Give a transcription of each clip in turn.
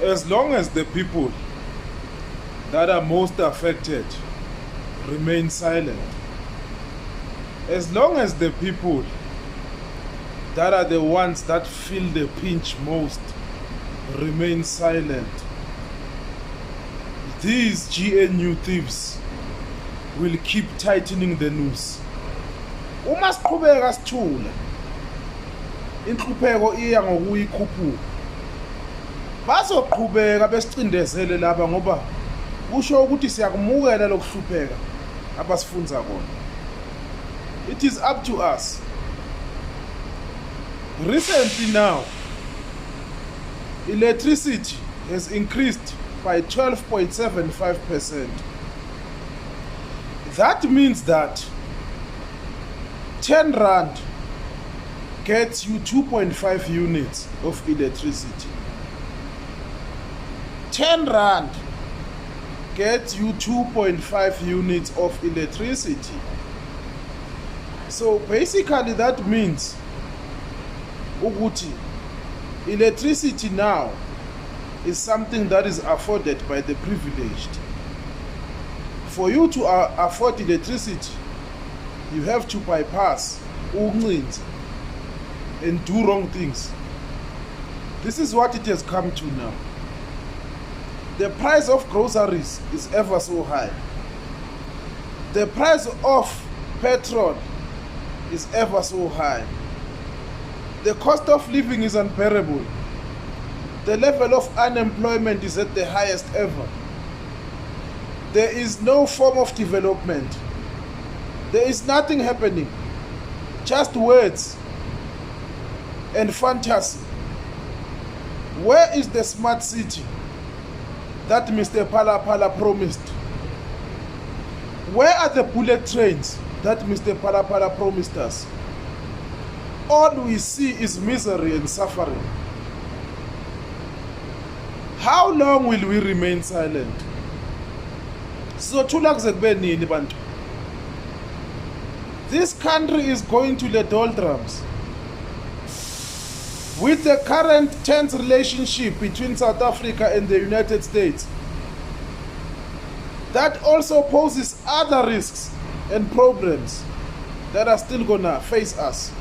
As long as the people that are most affected remain silent, as long as the people that are the ones that feel the pinch most remain silent, these GNU thieves will keep tightening the noose. Uma siqhubeka sithule, inhlupheko iya ngokuyikhuphuka. Bazoqhubeka besicindezele laba ngoba kusho ukuthi siyakumukela lokuhlupheka abasifunza kona. It is up to us. Recently now, electricity has increased by 12.75%. That means that 10 rand gets you 2.5 units of electricity. 10 rand gets you 2.5 units of electricity. So basically that means ukuthi electricity now is something that is afforded by the privileged. For you to afford electricity, you have to bypass ukuncinza and do wrong things. This is what it has come to now. The price of groceries is ever so high. The price of petrol is ever so high. The cost of living is unbearable. The level of unemployment is at the highest ever. There is no form of development. There is nothing happening. Just words and fantasy. Where is the smart city that Mr. Palapala promised? Where are the bullet trains that Mr. Palapala promised us? All we see is misery and suffering. How long will we remain silent? This country is going to the doldrums. With the current tense relationship between South Africa and the United States, that also poses other risks and problems that are still gonna face us.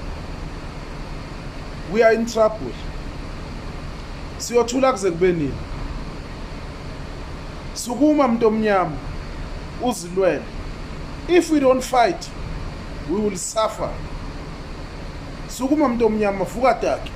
We are in trouble. Siyothula kuze Sukuma mntomnyama uzilwele. If we don't fight, we will suffer. Sukuma mntomnyama vuka taki.